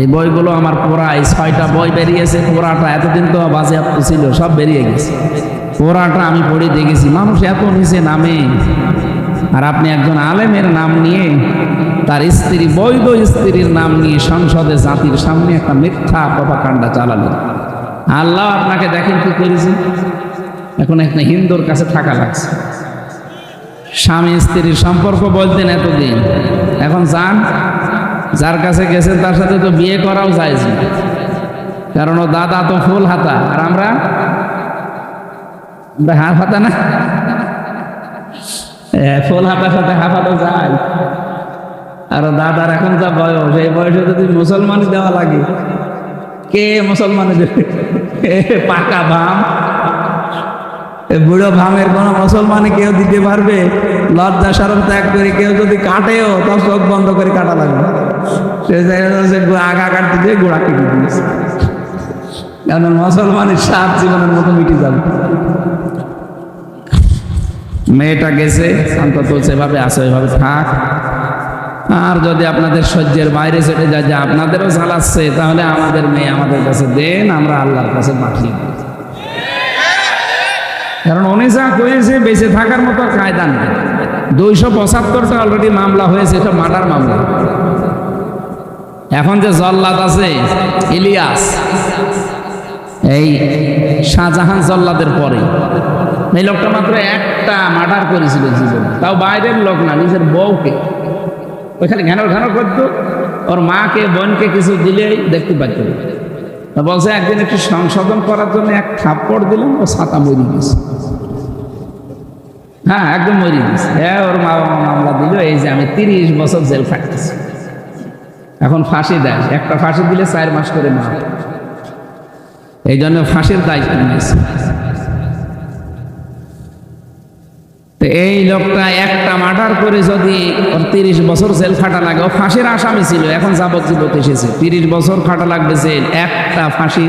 এই বইগুলো আমার পড়া, এই 6টা বই বেরিয়েছে, পড়াটা এতদিন তো বাজেয়াপ্ত ছিল, সব বেরিয়ে গেছে। পড়াটা আমি পড়ে দেখেছি, মানুষ এত নিচে নামে। আর আপনি একজন আলেমের নাম নিয়ে, তার স্ত্রী, বৈধ স্ত্রীর নাম নিয়ে সংসদে জাতির সামনে একটা মিথ্যা প্রপাগান্ডা চালালেন। আল্লাহ আপনাকে দেখেন কি করেছে। এখন একটা হিন্দুর কাছে থাকা লাগছে। স্বামী স্ত্রীর সম্পর্ক বলতেন এতদিন, এখন যান, যার কাছে গেছেন তার সাথে তো বিয়ে করাও যায়, কারণ ও দাদা তো ফুল হাতা, আর আমরা হাফ হাতা না। ফুল হাতার সাথে হাফ হাতা যায়। আর দাদার এখন যা বয়স, এই বয়সে যদি মুসলমানই দেওয়া লাগে, কে মুসলমানে দেবে? পাকা ভাম, বুড়ো ভামের কোন মুসলমানে কেউ দিতে পারবে? লজ্জা শরম ত্যাগ করে কেউ যদি কাটেও, তার চোখ বন্ধ করে কাটা লাগবে। সে আগা কাটতে দিয়ে গোড়া কেটে দিয়েছে, কারণ মুসলমানের সাত জীবনের মতো মিটে যাবে। মেয়েটা গেছে, অন্তত সেভাবে আসে, ওইভাবে থাক। আর যদি আপনাদের সহ্যের বাইরে চলে যায়, যে আপনাদেরও জ্বালাচ্ছে, তাহলে আমাদের মেয়ে আমাদের কাছে দেন, আমরা আল্লাহর কাছে পাঠিয়ে দিই। কারণ উনি যা করেছে বেঁচে থাকার মতো কায়দা নেই। 275টা অলরেডি মামলা হয়েছে, এটা মার্ডার মামলা। এখন যে জল্লাদ আছে ইলিয়াস, এই শাহজাহান জল্লাদের পরে এই লোকটা মাত্র একটা মার্ডার করেছিল জীবনে, তাও বাইরের লোক না, নিজের বউকে। ওইখানে ঘ্যানর ঘ্যানর করতো, ওর মাকে বোনকে কিছু দিলেই দেখতে পাচ্ছ। বলছে একদিন একটু সংশোধন করার জন্য এক থাপ্পড় দিলাম, ও ছাতা মরি গেছে। হ্যাঁ, একদম মরি গেছে। হ্যাঁ, ওর মা বাবা মামলা দিল, এই যে আমি 30 বছর জেল খাটতেছি। এখন ফাঁসি দেয়, একটা ফাঁসি দিলে 4 মাস করে মা, এই জন্য ফাঁসির দায়িত্ব নিয়েছে। এই লোকটা একটা মার্ডার করে যদি ওর 30 বছর জেল খাটা লাগে, ও ফাঁসির আসামি ছিল, এখন যাবজ্জীবন এসেছে, 30 বছর খাটা লাগবে জেল, একটা ফাঁসি,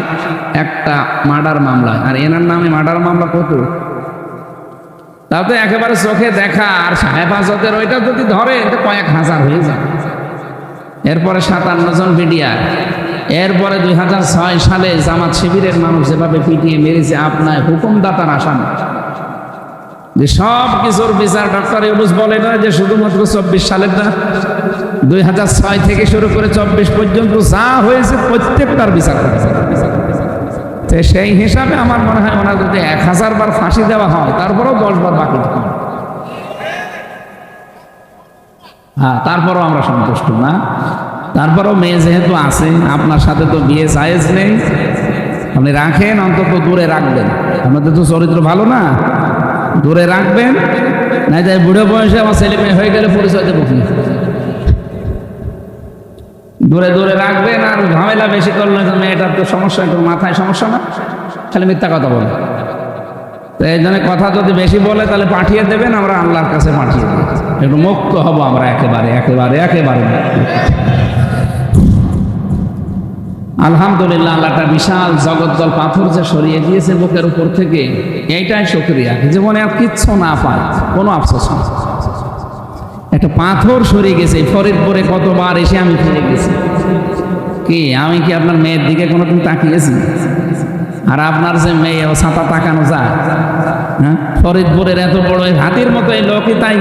একটা মার্ডার মামলা। আর এনার নামে মার্ডার মামলা কত? তাও তো একেবারে চোখে দেখা। আর হেফাজতের ওইটা যদি ধরে, কয়েক হাজার হয়ে যাবে। এরপরে 57 জন বিডিআর, এরপরে 2006 সালে জামাত শিবিরের মানুষ যেভাবে পিটিয়ে মেরেছে, আপনার হুকুমদাতার আসামি। যে সব কিছুর বিচার ডক্টর ইউনূস বলে না যে শুধুমাত্র 24 সালের না, 2006 থেকে শুরু করে 24 পর্যন্ত যা হয়েছে প্রত্যেকটার বিচার করেছে। সেই হিসাবে আমার মনে হয় ওনার যদি 1000 বার ফাঁসি দেওয়া হয়, তারপরেও 10 বার বাকি থাকে। হ্যাঁ, তারপরও আমরা সন্তুষ্ট না। তারপরও মেয়ে যেহেতু আছে, আপনার সাথে তো বিয়ে জায়েজ নেই, আপনি রাখেন, অন্তত দূরে রাখবেন। আমাদের তো চরিত্র ভালো না, দূরে রাখবেন। নাই তাই বুড়ো বয়সে আমার ছেলে মেয়ে হয়ে গেলে পরিচয় দেবো কি? দূরে দূরে রাখবেন। আর ঝামেলা বেশি করলে মেয়েটার তো সমস্যা, একটু মাথায় সমস্যা না, খালি মিথ্যা কথা বলে। তো এই জন্য কথা যদি বেশি বলে তাহলে পাঠিয়ে দেবেন, আমরা আল্লাহর কাছে পাঠিয়ে দেব, একটু মুক্ত হব আমরা একেবারে একেবারে একেবারে। আলহামদুলিল্লাহ, আল্লাহটা বিশাল জগদ্দল পাথর যে সরিয়ে দিয়েছে বুকের উপর থেকে, এইটাই শুকরিয়া। জীবনে আর কিচ্ছু না পায়, কোনো আফসোস না। একটা পাথর সরিয়ে গেছে। ফরিদপুরে কতবার এসে আমি ফিরে গেছি। কি আমি কি আপনার মেয়ের দিকে কোনোদিন তাকিয়েছি? আর আপনার যে মেয়ে, ও ছাতা তাকানো যায়? হ্যাঁ, ফরিদপুরের এত বড় হাতির মতো এই লোকই তাই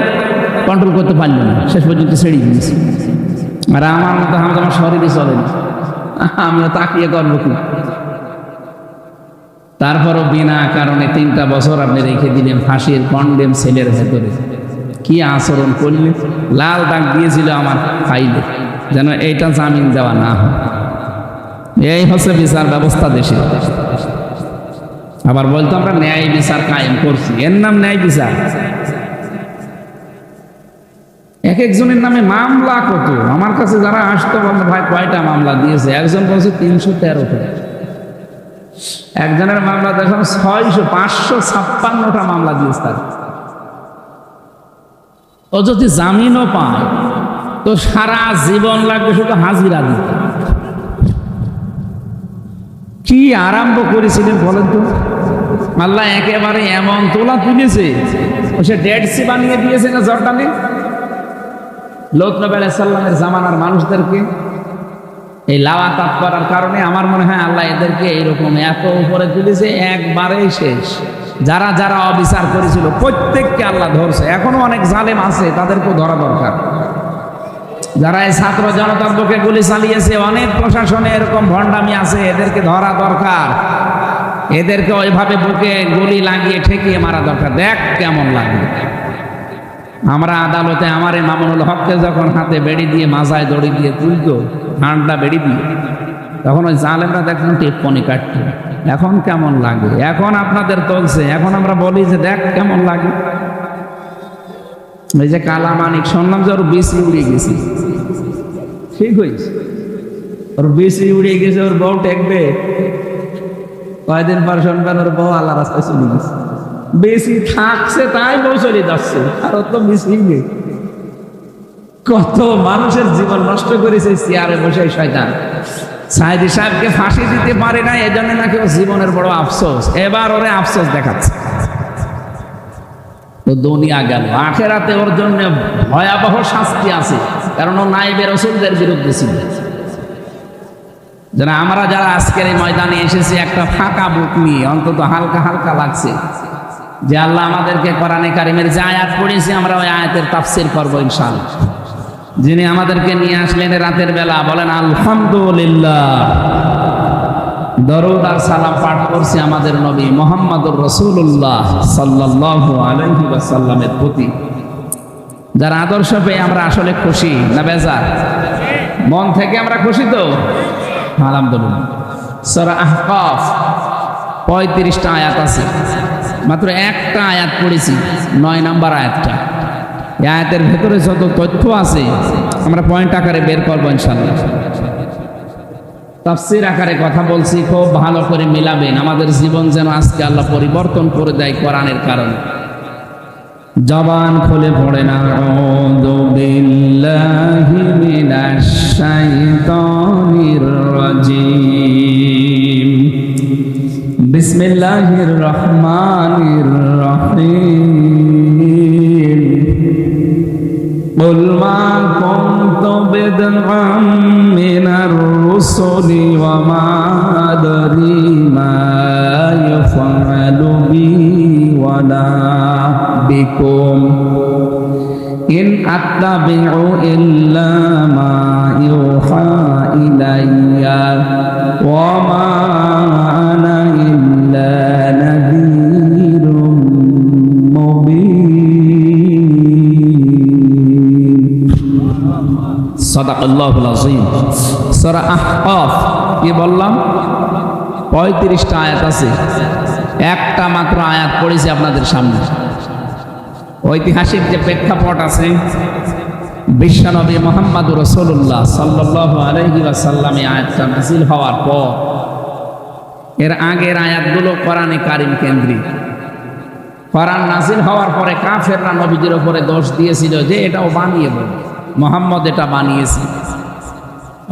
কন্ট্রোল করতে পারল না, শেষ পর্যন্ত ছেড়ে দিয়েছি। আর আমার মতো আমার শরীরই চলে না, আমিও তাকিয়ে করবো কি? তারপরও বিনা কারণে 3টা বছর আপনি রেখে দিলেন ফাঁসির কন্ডেম সেলের ভেতরে। কি আচরণ করলে! লাল দাগ দিয়েছিল আমার ফাইলে, যেন এইটা জামিন দেওয়া না হয়। এই হচ্ছে বিচার ব্যবস্থা দেশে। আবার বলতো আমরা ন্যায় বিচার কায়েম করছি, এর নাম ন্যায় বিচার। এক একজনের নামে মামলা কত! আমার কাছে যারা আসতো বলতো ভাই কয়টা মামলা দিয়েছে, একজন বলছে 313টা, একজনের মামলা দেখুন 556টা মামলা দিয়েছে তার। ও যদি জামিনও পায় তো সারা জীবন লাগবে শুধু হাজিরা দিতে। কি আরম্ভ করেছিলেন বলেন তো? আল্লাহ একেবারে এমন তোলা তুলেছে, সে ডেড সি বানিয়ে দিয়েছে না জর্ডানে। লূত নবী আলাইহিস সালামের জামানার মানুষদেরকে এই লাওয়াতাত করার কারণে আমার মনে হয় আল্লাহ এদেরকে এইরকম এত উপরে তুলেছে, একবারেই শেষ। যারা যারা অবিচার করেছিল প্রত্যেককে আল্লাহ ধরছে। এখনো অনেক জালেম আছে, তাদেরকেও ধরা দরকার। যারা এই ছাত্র জনতার বুকে গুলি চালিয়েছে, অনেক প্রশাসনে এরকম ভণ্ডামি আছে, এদেরকে ধরা দরকার। এদেরকে ওইভাবে বুকে গুলি লাগিয়ে ঠেকিয়ে মারা দরকার। দেখ কেমন লাগে। আমরা আদালতে আমার মামুনুল হককে যখন হাতে বেড়ি দিয়ে মাজায় দড়ি দিয়ে তুলতো, ঠান্ডা বেড়ি দিয়ে, তখন ওই জালেমরা দেখুন টিপ্পনি কাটতো। এখন কেমন লাগে? এখন আপনাদের চলছে, এখন আমরা বলি যে দেখ কেমন লাগে। এই যে কালা মানিক শুনলাম যে ওর বেশি উড়ে গেছে, ঠিক হয়েছে, ওর বেশি উড়ে গেছে, ওর বউ টেকবে। কয়দিন পর শুনবেন ওর বউ আল্লাহ রাস্তায় চলে গেছে। বেশি থাকছে তাই বউ চলে যাচ্ছে, আর ওর তো বেশি নেই। কত মানুষের জীবন নষ্ট করেছে চেয়ারে বসে শয়তান। সাইদি সাহেবকে ফাঁসি দিতে পারে না, এই জন্য নাকি ও জীবনের বড় আফসোস। এবার ওরে আফসোস দেখাচ্ছে। তো দুনিয়া গেল, আখেরাতে ওর জন্য ভয়াবহ শাস্তি আছে, কারণ ও নায়েবে রাসূলদের বিরুদ্ধে ছিল। যেন আমরা যারা আজকের এই ময়দানে এসেছি একটা ফাঁকা বুক নিয়ে, অন্তত হালকা হালকা লাগছে যে আল্লাহ আমাদেরকে কোরআনে কারিমের যে আয়াত পড়েছি আমরা ওই আয়াতের তাফসীর করবো ইনশাআল্লাহ। যিনি আমাদেরকে নিয়ে আসলেন রাতের বেলা, বলেন আলহামদুলিল্লাহ। দরুদ আর সালাম পাঠ করছি আমাদের নবী মুহাম্মদুর রাসূলুল্লাহ সাল্লাল্লাহু আলাইহি ওয়াসাল্লামের প্রতি, যার আদর্শ পেয়ে আমরা আসলে খুশি না বেজার? মন থেকে আমরা খুশি তো? আলহামদুলিল্লাহ। সূরা আহকাফ 35টা আয়াত আছে, মাত্র একটা আয়াত পড়েছি, 9 নম্বর আয়াতটা। এই আয়াতের ভেতরে যত তথ্য আছে আমরা পয়েন্ট আকারে বের করবো ইনশাআল্লাহ। তাফসীর আকারে কথা বলছি, খুব ভালো করে মিলাবেন। আমাদের জীবন যেন আজকে আল্লাহ পরিবর্তন করে দেয় কোরআনের কারণে। জবান খুলে পড়ে না, আউযু বিল্লাহি মিনাশ শাইতানির রাজীম, বিসমিল্লাহির রহমানির রহিম। قل ما كنت بدعا من الرسل وما أدري ما يفعل بي ولا بكم إن أتبع إلا ما يوحى إلي وما أنا إلا نذير مبين صدق الله العظيم সূরা আহকাফ কি বললাম 35টা আয়াত আছে, একটা মাত্র আয়াত পড়েছি আপনাদের সামনে। ঐতিহাসিক যে প্রেক্ষাপট আছে, বিশ্বনবী মুহাম্মদুর রাসূলুল্লাহ সাল্লাল্লাহু আলাইহি ওয়াসাল্লাম এই আয়াতটা নাযিল হওয়ার পর, এর আগের আয়াতগুলো কোরআনে কারীম কেন্দ্রিক। কোরআন নাযিল হওয়ার পরে কাফেররা নবীজির উপরে দোষ দিয়েছিল যে এটাও বানিয়ে বলে, মুহাম্মদ এটা বানিয়েছে।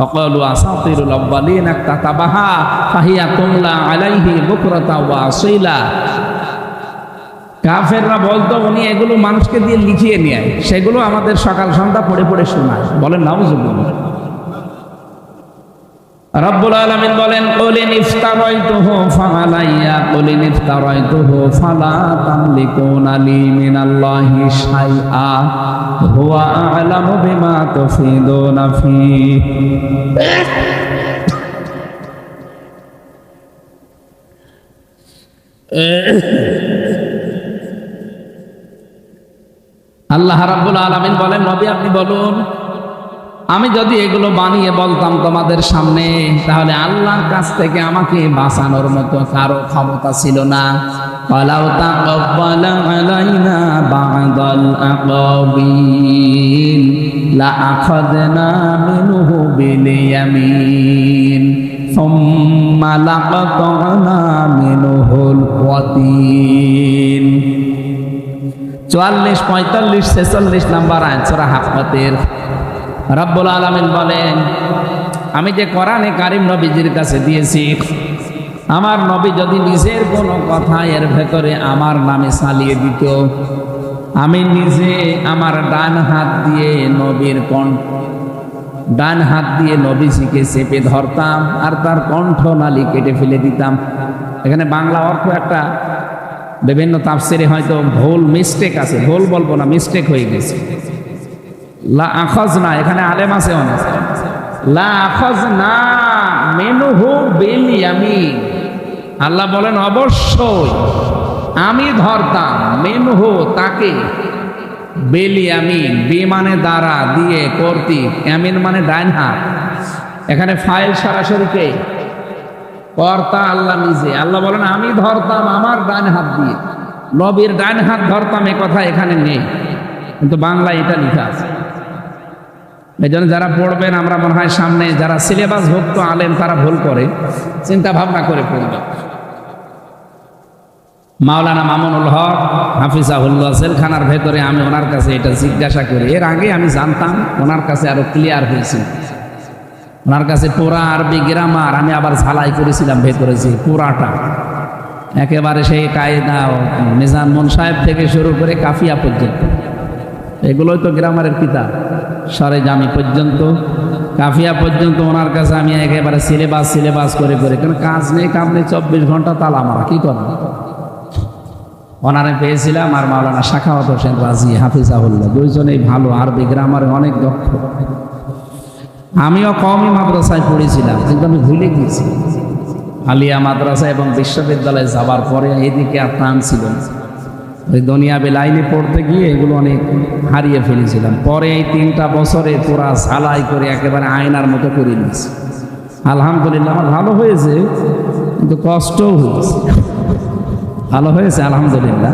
وقالوا أساطير الأولين اكتتبها فهي تملى عليه بكرة وأصيلا। কাফেররা বলতো উনি এগুলো মানুষকে দিয়ে লিখিয়ে নিয়ে সেগুলো আমাদের সকাল সন্ধ্যা পড়ে পড়ে শোনায়। বলেন নাউযুবিল্লাহ। রব্বুল আলামিন বলেন কুল ইন ইফতারাইতুহু ফাআলাইয়া কুল ইন ইফতারাইতুহু ফালা তামলিকুনা লি মিনাল্লাহি শাইআ হুয়া আ'লামু বিমা তুফিদুনা ফীহি। আল্লাহ রাব্বুল আলামিন বলেন নবী আপনি বলুন, আমি যদি এগুলো বানিয়ে বলতাম তোমাদের সামনে, তাহলে আল্লাহর কাছ থেকে আমাকে বাঁচানোর মতো কারো ক্ষমতা ছিল না। ওয়ালাউ তাকাব্বালা আলাইনা বা'দাল আকাবিল লা আখাযনা মিনহু বিল ইয়ামিন সুম্মা লাকাতানা মিনহুল ওয়াতিন। 44, 45, 46 নাম্বার আয়াত সূরা হাক্কাতের। রব্বুল আলামিন বলেন আমি যে কোরআনে কারীম নবীজির কাছে দিয়েছি, আমার নবী যদি নিজের কোনো কথা এর ভেতরে আমার নামে চালিয়ে দিত, আমি নিজে আমার ডান হাত দিয়ে নবীর ডান হাত দিয়ে নবীজিকে চেপে ধরতাম আর তার কণ্ঠনালী কেটে ফেলে দিতাম। এখানে বাংলা অর্থ একটা বিভিন্ন তাফসিরে হয়তো ভুল মিস্টেক আছে, ভুল বলবো না, মিস্টেক হয়ে গেছে। লা আখাযনা, এখানে আলেম আছে অনেক, লা আখাযনা মিনহু বিল ইয়ামিন। আল্লাহ বলেন অবশ্যই আমি ধরতাম মিনহু তাকে, বিল ইয়ামিন, বি মানে দ্বারা, দিয়ে কর্তৃক, ইয়ামিন মানে ডাইন হাত। এখানে ফাইল সরাসরি কে? কর্তা আল্লাহ নিজে। আল্লাহ বলেন আমি ধরতাম আমার ডান হাত দিয়ে। নবীর ডান হাত ধরতাম এ কথা এখানে নেই, কিন্তু বাংলায় এটা লেখা আছে। এই জন্য যারা পড়বেন, আমরা মনে হয় সামনে যারা সিলেবাস ভুক্ত আলেম তারা ভুল করে, চিন্তা ভাবনা করে পড়বে। মাওলানা মামুনুল হক হাফিজাহুল্লাহ জেলখানার ভেতরে আমি ওনার কাছে এটা জিজ্ঞাসা করি, এর আগে আমি জানতাম, ওনার কাছে আরো ক্লিয়ার হয়েছে। ওনার কাছে পুরা আরবি গ্রামার আমি আবার ঝালাই করেছিলাম ভেতরে, যে পুরাটা একেবারে সেই কায়দা নিজামুল সাহেব থেকে শুরু করে কাফিয়া পর্যন্ত, এগুলোই তো গ্রামারের কিতাব, সরে জামি পর্যন্ত, কাফিয়া পর্যন্ত ওনার কাছে আমি একেবারে সিলেবাস করে করে, কেন কাজ নেই কাম নেই, 24 ঘন্টা তালা মারা, কি করবো। ওনারে পেয়েছিলাম আর মাওলানা শাখাওয়াত হোসেন রাজি হাফিজাহুল্লাহ, দুইজনেই ভালো, আরবি গ্রামারে অনেক দক্ষ। আমিও কওমি মাদ্রাসায় পড়েছিলাম, কিন্তু আমি ভুলে গিয়েছি। আলিয়া মাদ্রাসা এবং বিশ্ববিদ্যালয়ে যাবার পরে এদিকে আর টান ছিল না। ওই দুনিয়াবি লাইনে পড়তে গিয়ে এগুলো অনেক হারিয়ে ফেলেছিলাম। পরে এই 3টা বছরে পুরা ঝালাই করে একেবারে আয়নার মতো করে নিয়েছি। আলহামদুলিল্লাহ আমার ভালো হয়েছে, কিন্তু কষ্টও হয়েছে। ভালো হয়েছে আলহামদুলিল্লাহ।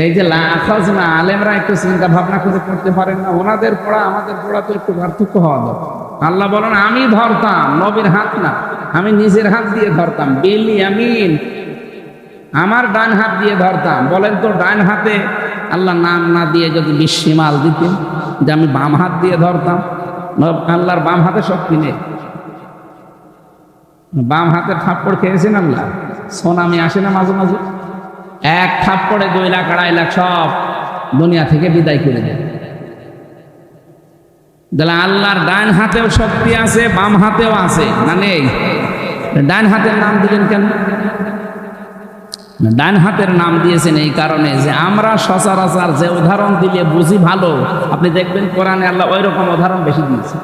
এই যে লাখাজনা, আলেমরা একটু চিন্তা ভাবনা করে পড়তে পারেন না? ওনাদের পড়া আমাদের পড়া তো একটু পার্থক্য হওয়া দরকার। আল্লাহ বলেন আমি ধরতাম, নবীর হাত না, আমি নিজের হাত দিয়ে ধরতাম, বিল ইয়ামিন, আমার ডান হাত দিয়ে ধরতাম। বলেন তো ডান হাতে আল্লাহ নাম না দিয়ে যদি বিশ্বমাল দিতেন যে আমি বাম হাত দিয়ে ধরতাম, আল্লাহর বাম হাতে শক্তি নেই। বাম হাতে থাপ্পড় খেয়েছেন আল্লাহ, সোনামি আসে না মাঝে মাঝে, এক থাপ্পড়ে 2 লাখ 2.5 লাখ সব দুনিয়া থেকে বিদায় করে দেয়। তাহলে আল্লাহর ডান হাতেও শক্তি আছে, বাম হাতেও আছে না নেই? ডান হাতের নাম দিলেন কেন? ডান হাতের নাম দিয়েছেন এই কারণে যে আমরা সচরাচর যে উদাহরণ দিলে বুঝি ভালো, আপনি দেখবেন কোরআনে আল্লাহ ওই রকম উদাহরণ বেশি দিয়েছে।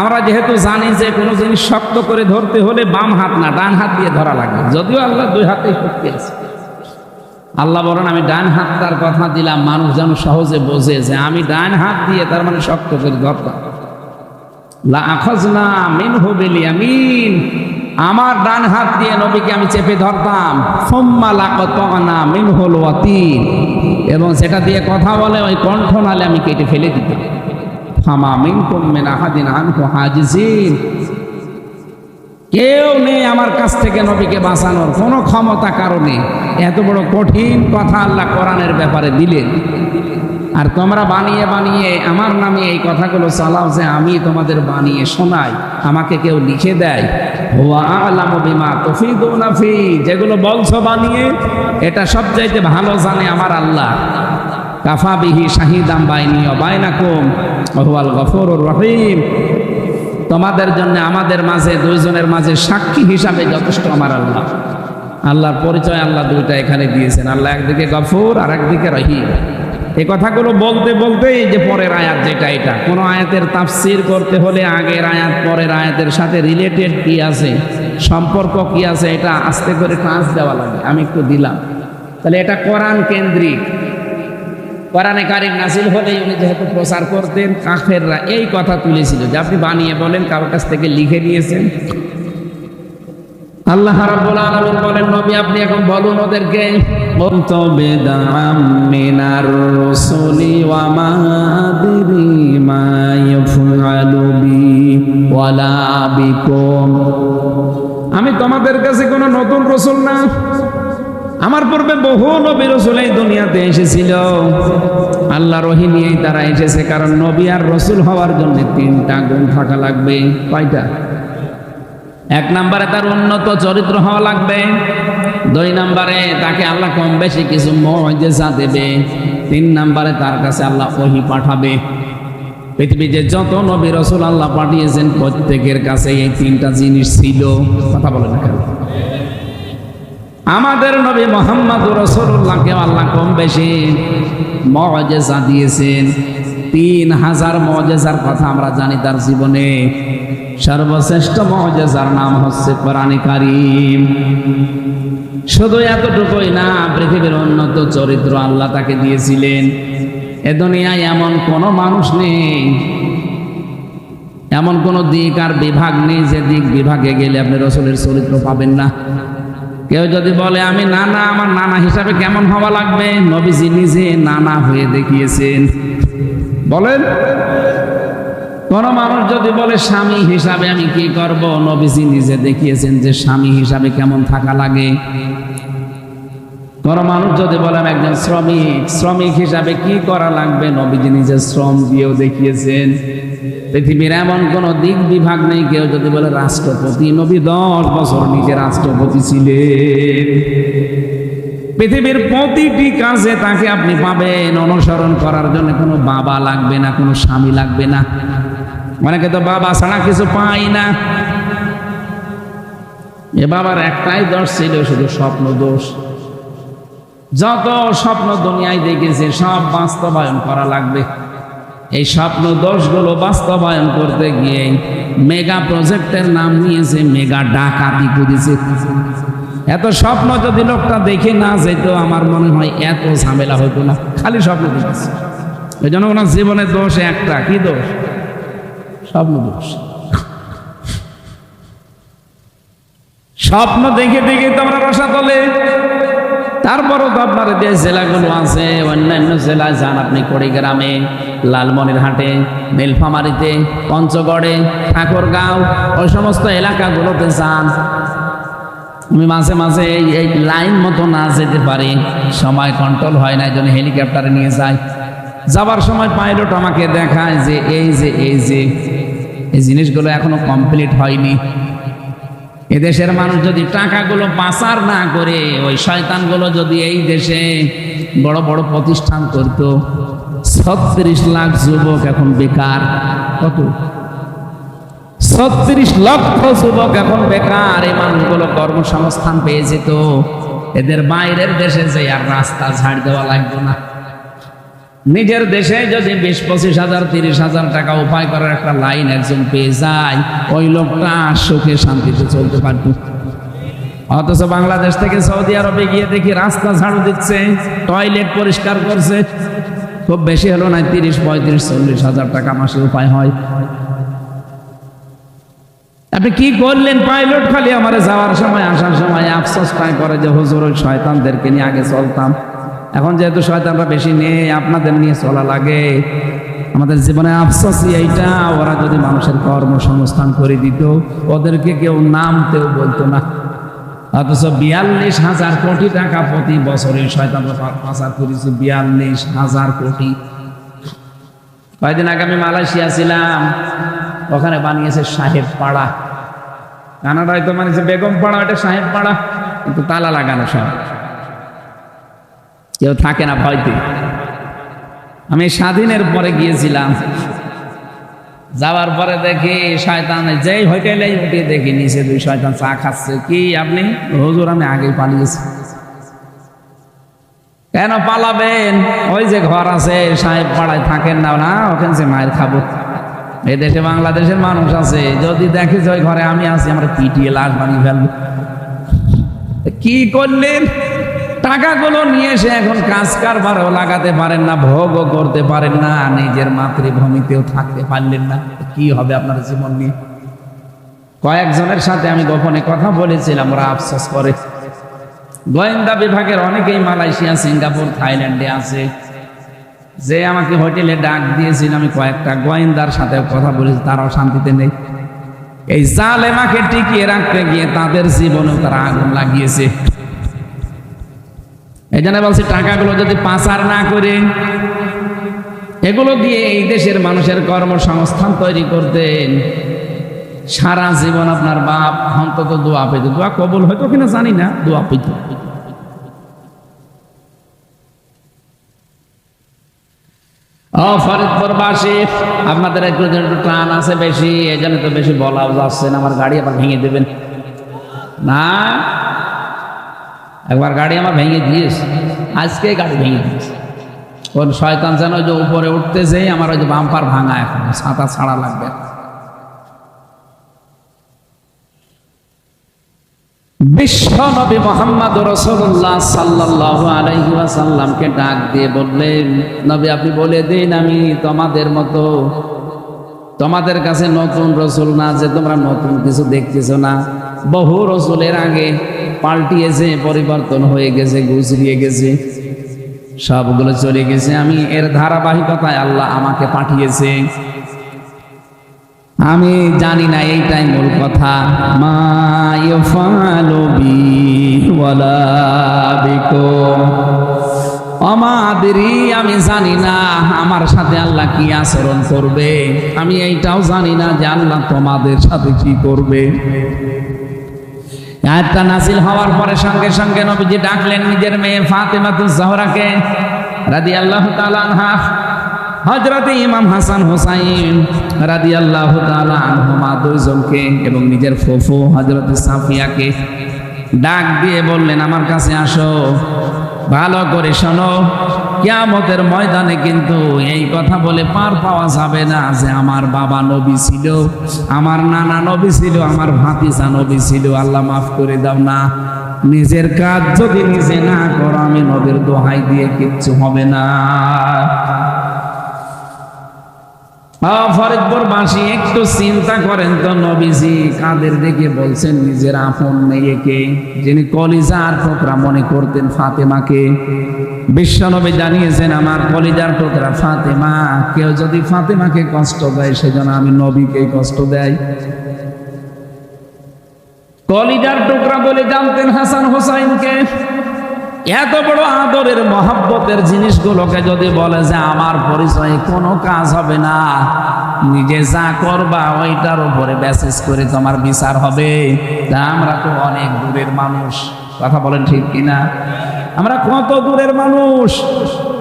আমরা যেহেতু জানি যে কোনো জিনিস শক্ত করে ধরতে হলে বাম হাত না ডান হাত দিয়ে ধরা লাগবে, যদিও আল্লাহ 2 হাতেই শক্তি আছে। আল্লাহ বলেন আমি ডান হাতটার কথা দিলাম, মানুষ যেন সহজে বোঝে যে আমি ডান হাত দিয়ে তার মানে শক্ত করে ধরতাম। লা আখাযনা মিনহু বিল ইয়ামিন, আমার ডান হাত দিয়ে নবীকে আমি চেপে ধরতাম। সুম্মা লাকাতানা মিনহুল ওয়াতিন, এবং সেটা দিয়ে কথা বলে ওই কণ্ঠনালী আমি কেটে ফেলে দিতাম। ফামা মিনকুম মিন আহাদিন আনহু হাজিজিন, কেউ নেই আমার কাছ থেকে নবীকে বাঁচানোর কোনো ক্ষমতা কারণে। এত বড় কঠিন কথা আল্লাহ কোরআনের ব্যাপারে দিলেন, আর তোমরা বানিয়ে বানিয়ে আমার নামে এই কথাগুলো চালাও যে আমি তোমাদের বানিয়ে শোনাই, আমাকে কেউ লিখে দেয়। হুয়া আ'লামু বিমা তুফিদুনা ফি, যেগুলো বলছো বানিয়ে, এটা সবচাইতে ভালো জানে আমার আল্লাহ। কাফা বিহি শাহিদাম বাইনি ওয়া বাইনাকুম ওয়া হুয়াল গফুরুর রহিম, তোমাদের জন্য আমাদের মাঝে, দুইজনের মাঝে সাক্ষী হিসাবে যথেষ্ট আমার আল্লাহ। আল্লাহর পরিচয় আল্লাহ 2টা এখানে দিয়েছেন, আল্লাহ একদিকে গফুর আর একদিকে রহিম। এই কথাগুলো বলতে বলতে এই যে পরের আয়াত, যেটা এটা কোনো আয়াতের তাফসীর করতে হলে আগের আয়াত পরের আয়াতের সাথে রিলেটেড কি আছে, সম্পর্ক কি আছে, এটা আস্তে করে ক্লাস দেওয়া লাগে। আমি একটু দিলাম, তাহলে এটা কোরআন কেন্দ্রিক। কোরআনে কারিম নাজিল হলেই উনি যেহেতু প্রচার করতেন, কাফেররা এই কথা তুলেছিল যে আপনি বানিয়ে বলেন, কারোর কাছ থেকে লিখে নিয়েছেন। আল্লাহ রাব্বুল আলামিন বলেন নবী আপনি এখন বলুন ওদেরকে, মুতাবিদাম মিনার রাসূলি ওয়া মা আদরি মা ইয়াফআলু বি ওয়ালা বিকুম, আমি তোমাদের কাছে কোনো নতুন রাসূল না, আমার পূর্বে বহু নবী রাসূল এই দুনিয়াতে এসেছিল, আল্লাহর ওহী নিয়েই তারা এসেছে। কারণ নবী আর রাসূল হওয়ার জন্য 3টা গুণ থাকা লাগবে। কয়টা? 1 নম্বরে তার উন্নত চরিত্র হওয়া লাগবে, 2 নম্বরে তাকে আল্লাহ কম বেশি কিছু মুজিজা দেবে, 3 নম্বরে তার কাছে আল্লাহ ওহী পাঠাবে। পৃথিবীতে যত নবী রাসূল আল্লাহ পাঠিয়েছেন প্রত্যেকের কাছে এই তিনটা জিনিস ছিল। কথা বলেন না কেন? আমাদের নবী মুহাম্মদুর রাসূলুল্লাহকে আল্লাহ কম বেশি মুআজিজা দিয়েছেন। 3000 মুআজিজার কথা আমরা জানি তার জীবনে। সর্বশ্রেষ্ঠ মুআজিজার নাম হচ্ছে কোরআনে কারীম। শুধু এতটুকুই না, পৃথিবীর উন্নত চরিত্র আল্লাহ তাকে দিয়েছিলেন। এ দুনিয়ায় এমন কোনো মানুষ নেই, এমন কোনো দিক আর বিভাগ নেই যে দিক বিভাগে গেলে আপনি রাসূলের চরিত্র পাবেন না। কেউ যদি বলে আমি নানা, আমার নানা হিসাবে কেমন হওয়া লাগবে? নবীজি নিজে নানা হয়ে দেখিয়েছেন। বলেন, কোন মানুষ যদি বলে স্বামী হিসাবে আমি কি করব, নবীজি নিজে দেখিয়েছেন যে স্বামী হিসাবে কেমন থাকা লাগে। কোন মানুষ যদি বলে আমি একজন শ্রমিক হিসাবে কি করা লাগবে, নবীজি নিজে শ্রম দিয়েও দেখিয়েছেন। পৃথিবীর এমন কোন দিক বিভাগ নেই। কেউ যদি বলে রাষ্ট্রপতি, নবী 10 বছর নিজে রাষ্ট্রপতি ছিলেন। পৃথিবীর প্রতিটি কাজে তাকে আপনি পাবেন। অনুসরণ করার জন্য কোনো বাবা লাগবে না, কোনো স্বামী লাগবে না। অনেকে তো বাবা ছাড়া কিছু পাই না। এ বাবার একটাই দোষ ছিল, শুধু স্বপ্ন দোষ। যত স্বপ্ন দুনিয়ায় দেখেছে সব বাস্তবায়ন করা লাগবে। এই স্বপ্ন দোষগুলো বাস্তবায়ন করতে গিয়ে মেগা প্রজেক্টের নাম নিয়েছে, মেগা ডাকাতি করেছে। এত স্বপ্ন যদি লোকটা দেখে না যেত, আমার মনে হয় এত ঝামেলা হতো না। খালি স্বপ্ন দেখেছে। ওই জন্য ওনার জীবনের দোষ একটা, কি দোষ? স্বপ্ন দোষ। স্বপ্ন দেখে দেখে তো আমরা রসাতলে। তারপরও তো আপনার যে জেলাগুলো আছে, অন্যান্য জেলায় যান আপনি, কুড়িগ্রামে, লালমনিরহাটে, নীলফামারীতে, পঞ্চগড়ে, ঠাকুরগাঁও, ওই সমস্ত এলাকাগুলোতে যান। আমি মাঝে মাঝে এই লাইন মতো না যেতে পারি, সময় কন্ট্রোল হয় না, এই জন্য হেলিকপ্টারে নিয়ে যাই। যাবার সময় পাইলট আমাকে দেখায় যে এই জিনিসগুলো এখনো কমপ্লিট হয়নি। এদেশের মানুষ যদি টাকাগুলো পাচার না করে, ওই শয়তানগুলো যদি এই দেশে বড় বড় প্রতিষ্ঠান করত, 36 লাখ যুবক এখন বেকার। কত? 36 লক্ষ যুবক এখন বেকার। এই মানুষগুলো কর্মসংস্থান পেয়ে যেত, এদের বাইরের দেশে যে আর রাস্তা ঝাড় দেওয়া লাগতো না। নিজের দেশে যদি 20-25 হাজার 30 হাজার টাকা উপায় করার একটা লাইন একজন পেয়ে যায়, ওই লোকটা সুখে শান্তিতে চলতে পারত। অথচ বাংলাদেশ থেকে সৌদি আরবে গিয়ে দেখি রাস্তা ঝাড়ু দিচ্ছে, টয়লেট পরিষ্কার করছে, খুব বেশি হলো না 30-35-40 হাজার টাকা মাসে উপায় হয়। আপনি কি করলেন? পাইলট খালি আমার যাওয়ার সময় আসার সময় আফসোসটাই করে যে হুজুর ওই শয়তানদেরকে নিয়ে আগে চলতাম, এখন যেহেতু শয়তানরা বেশি নেই, আপনাদের নিয়ে চলা লাগে। আমাদের জীবনে আফসোসই এইটা, ওরা যদি মানুষের কর্মসংস্থান করে দিত, ওদেরকে কেউ নামতেও বলতো না। অথচ 42,000 কোটি টাকা প্রতি বছরে শয়তানরা পাচার করেছে। 42,000 কোটি। কয়েকদিন আগে আমি মালয়েশিয়া ছিলাম, ওখানে বানিয়েছে সাহেব পাড়া। কানাডায় তো বানিয়েছে বেগম পাড়া, এটা সাহেব পাড়া, কিন্তু তালা লাগানো সব, কেউ থাকে না ভয়তে। আমি স্বাধীনের পরে গিয়েছিলাম, যাওয়ার পরে দেখি শয়তান যেই হোটেলে উঠে দেখি নিচে 2 শয়তান চা খাচ্ছে। কি আপনি? হুজুর আমি আগেই পালিয়েছি। কেন পালাবেন? ওই যে ঘর আছে সাহেব পাড়ায়, থাকেন না? না, ওখানে যে মায়ের খাবো। এই দেশে বাংলাদেশের মানুষ আছে, যদি দেখে যে ওই ঘরে আমি আছি, আমরা পিটিয়ে লাশ বানিয়ে ফেলবো। কি করলেন? টাকাগুলো নিয়ে এসে এখন কাজ কারবারও লাগাতে পারেন না, ভোগও করতে পারেন না, নিজের মাতৃভূমিতেও থাকতে পারলেন না। কি হবে আপনার জীবন নিয়ে? কয়েকজনের সাথে আমি গোপনে কথা বলেছিলাম, ওরা আফসোস করে। গোয়েন্দা বিভাগের অনেকেই মালয়েশিয়া, সিঙ্গাপুর, থাইল্যান্ডে আছে। যে আমাকে হোটেলে ডাক দিয়েছিল, আমি কয়েকটা গোয়েন্দার সাথে কথা বলেছি, তারাও শান্তিতে নেই। এই জালেমাকে টিকিয়ে রাখতে গিয়ে তাদের জীবনেও তারা আগুন লাগিয়েছে। এই জন্য বলছি, টাকাগুলো যদি পাচার না করে, এগুলো দিয়ে এই দেশের মানুষের কর্মসংস্থান তৈরি করতেন, সারা জীবন আপনার বাপ অন্তত দোয়া পেত। দোয়া কবুল হয়তো কিনা জানি না, দোয়া পেত। ও ফরিদপুরবাসী, আপনাদের একটু টান আছে বেশি, এই জন্য তো বেশি বলাও যাচ্ছে না। আমার গাড়ি আবার ভেঙে দেবেন না? একবার গাড়ি আমার ভেঙে দিয়েছে, আজকে গাড়ি ভেঙে দিয়েছে। কোন শয়তান যেন ওই যে উপরে উঠতেছে, আমার ওই যে বাম্পার ভাঙা, এখন ছাতা ছাড়া লাগবে। বিশ্ব নবী মুহাম্মদ রাসূলুল্লাহ সাল্লাল্লাহু আলাইহি ওয়াসাল্লামকে ডাক দিয়ে বললেন, নবী আপনি বলে দিন, আমি তোমাদের মতো, তোমাদের কাছে নতুন রসুল না যে তোমরা নতুন কিছু দেখতেছো না। বহু রসুলের আগে পাল্টিয়েছে, পরিবর্তন হয়ে গেছে, গুজরিয়ে গেছে, সবগুলো চলে গেছে। আমি এর ধারাবাহিকতায় আল্লাহ আমাকে পাঠিয়েছে। আমি জানি না, এইটাই মূল কথা। মা ইয়াফালু বি ওয়ালা বিকুম অমাদেরই, আমি জানি না আমার সাথে আল্লাহ কি আচরণ করবে। আমি এইটাও জানি না যে আল্লাহ তোমাদের সাথে কি করবে। আয়াতটা নাযিল হওয়ার পরে সঙ্গে সঙ্গে নবীজি ডাকলেন নিজের মেয়ে ফাতেমাতুজ জাহরাকে রাদিয়াল্লাহু তাআলা আনহা, হযরত ইমাম হাসান হুসাইন রাদিয়াল্লাহু তাআলা আনহুমা দুইজনকে, এবং নিজের ফুফু হযরত সাফিয়াকে ডাক দিয়ে বললেন, আমার কাছে আসো, ভালো করে শোনো। কিয়ামতের ময়দানে কিন্তু এই কথা বলে পার পাওয়া যাবে না যে আমার বাবা নবী ছিল, আমার নানা নবী ছিল, আমার ভাতিজা নবী ছিল, আল্লাহ মাফ করে দাও না। নিজের কাজ যদি নিজে না করো, আমি নবীর দোহাই দিয়ে কিচ্ছু হবে না। ফরিদপুরবাসী একটু চিন্তা করেন তো, নবীজি কাদের দেখে বলছেন নিজের আপন মেয়েকে, যিনি কলিজার টুকরা মনে করতেন ফাতেমাকে। বিশ্বনবী জানিয়েছেন, আমার কলিজার টুকরা ফাতেমা, কেউ যদি ফাতেমাকে কষ্ট দেয় সেজন্য আমি নবীকে কষ্ট দেয়। কলিজার টুকরা বলে জানতেন হাসান হোসাইনকে। এত বড় আদরের মহব্বতের জিনিসগুলোকে যদি বলে যে আমার পরিচয়ে কোনো কাজ হবে না, নিজে যা করবা ওইটার উপরে বেসিস করে তোমার বিচার হবে। তা আমরা তো অনেক দূরের মানুষ, কথা বলেন ঠিক কিনা? আমরা কত দূরের মানুষ,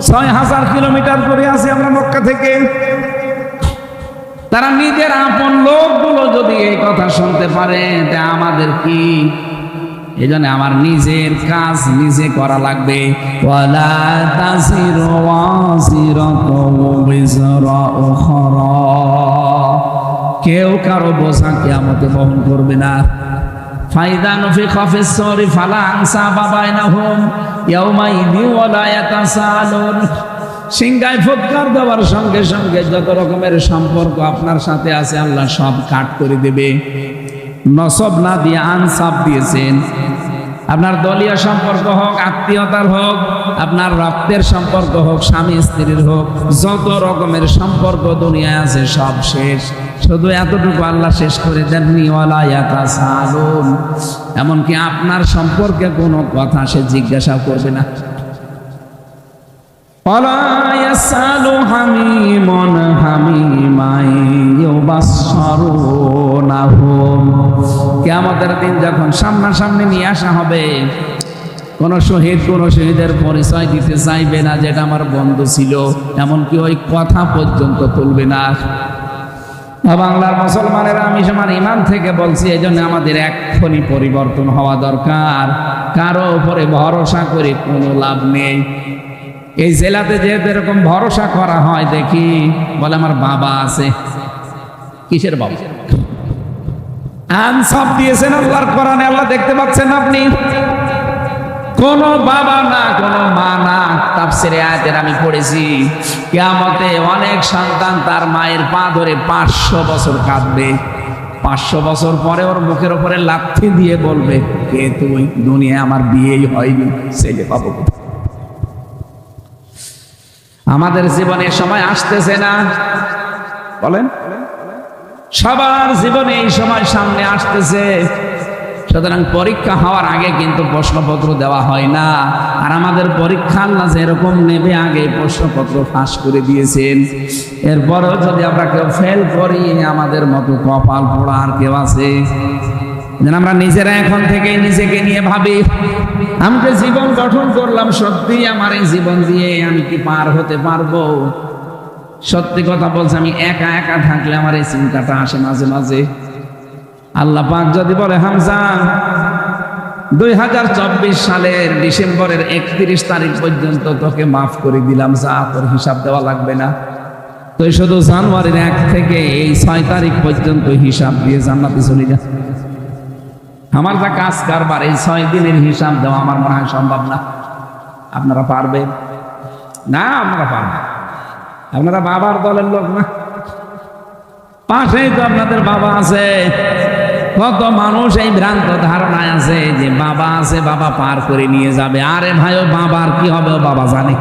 ৬,০০০ কিলোমিটার করে আছি আমরা মক্কা থেকে। তারা নিজের আপন লোকগুলো যদি এই কথা শুনতে পারে, তা আমাদের কি? এই জন্য আমার নিজের কাজ নিজে করা লাগবে। ওয়ালা তাসিরু ওয়াসিরাতুন বিজরা উখরা, কেউ কারো বোঝা কিয়ামতে বহন করবে না। ফাইদা নুফিখা ফিস সূরি ফালা আনসাবা বাইনাহুম ইয়াউমাইযিন ওয়ালা ইয়াতাসালুন, সিংহায় ফুৎকার দেওয়ার সঙ্গে সঙ্গে যত রকমের সম্পর্ক আপনার সাথে আছে আল্লাহ সব কাট করে দেবে। নসব না দিয়ে আনসাব দিয়েছেন। আপনার দলীয় সম্পর্ক হোক, আত্মীয়তার হোক, আপনার রক্তের সম্পর্ক হোক, স্বামী স্ত্রীর হোক, যত রকমের সম্পর্ক দুনিয়ায় আছে সব শেষ। শুধু এতটুকু আল্লাহ শেষ করে দেননি, ওয়ালা ইয়াতাসালুন, এমনকি আপনার সম্পর্কে কোনো কথা সে জিজ্ঞাসা করবে না। ওয়ালা ইয়াসালু হামিমুন হামিমাই ইউবাসসারুনাহুম, কিয়ামতের দিন যখন সামনাসামনি নিয়ে আসা হবে, কোন শহীদ কোন শহীদের পরিচয় দিতে চাইবে না যেটা আমার বন্ধু ছিল, এমনকি ওই কথা পর্যন্ত তুলবে না। বাংলার মুসলমানেরা, আমি আমার ইমান থেকে বলছি, এই জন্য আমাদের এক্ষুনি পরিবর্তন হওয়া দরকার। কারো উপরে ভরসা করে কোনো লাভ নেই। এই জেলাতে যেহেতু এরকম ভরসা করা হয়, দেখি বলে আমার বাবা আছে। কিসের বাবা? আনসাব দিয়েছেন আল্লাহর কোরআনে, আল্লাহ দেখতে পাচ্ছেন আপনি? কোন বাবা না, কোন মা না। তাফসীরে আয়াতের আমি পড়েছি, কিয়ামতে অনেক সন্তান তার মায়ের পা ধরে 500 বছর কাঁদবে। 500 বছর পরে ওর মুখের উপরে লাথি দিয়ে বলবে, কে তুই? দুনিয়ায় আমার বিয়েই হয়নি, ছেলে পাবো কোথায়? আমাদের জীবনে সময় আসতেছে না? বলেন, সবার জীবনে এই সময় সামনে আসতেছে। সুতরাং পরীক্ষা হওয়ার আগে কিন্তু প্রশ্নপত্র দেওয়া হয় না। আর আমাদের পরীক্ষা আল্লাহ যেরকম নেবে আগে প্রশ্নপত্র ফাঁস করে দিয়েছেন। এরপরেও যদি আমরা কেউ ফেল করি, আমাদের মতো কপাল পোড়া আর কেউ আছে? যেন আমরা নিজেরা এখন থেকে নিজেকে নিয়ে ভাবি, আমি যে জীবন গঠন করলাম, সত্যি আমার এই জীবন দিয়ে আমি কি পার হতে পারবো? সত্যি কথা বলছি, আমি একা একা থাকলে আমার এই চিন্তাটা আসে মাঝে মাঝে। আল্লাহ পাক যদি বলে হামজা 2024 সালের ডিসেম্বরের 31 তারিখ পর্যন্ত তোকে মাফ করে দিলাম, যা তোর হিসাব দেওয়া লাগবে না, তুই শুধু জানুয়ারির 1 থেকে এই 6 তারিখ পর্যন্ত হিসাব দিয়ে জান্নাতে চলে যা। আমার যা কাজ কারবার, এই 6 দিনের হিসাব দেওয়া আমার মনে হয় সম্ভব না। আপনারা পারবেন না? আপনারা পারবেন? আপনারা বাবার দলের লোক না? পাশেই তো আপনাদের বাবা আছে। কত মানুষ এই ভ্রান্ত ধারণায় আছে যে বাবা আছে, বাবা পার করে নিয়ে যাবে। আরে ভাই, ও বাবার কি হবে, ও বাবা জানে।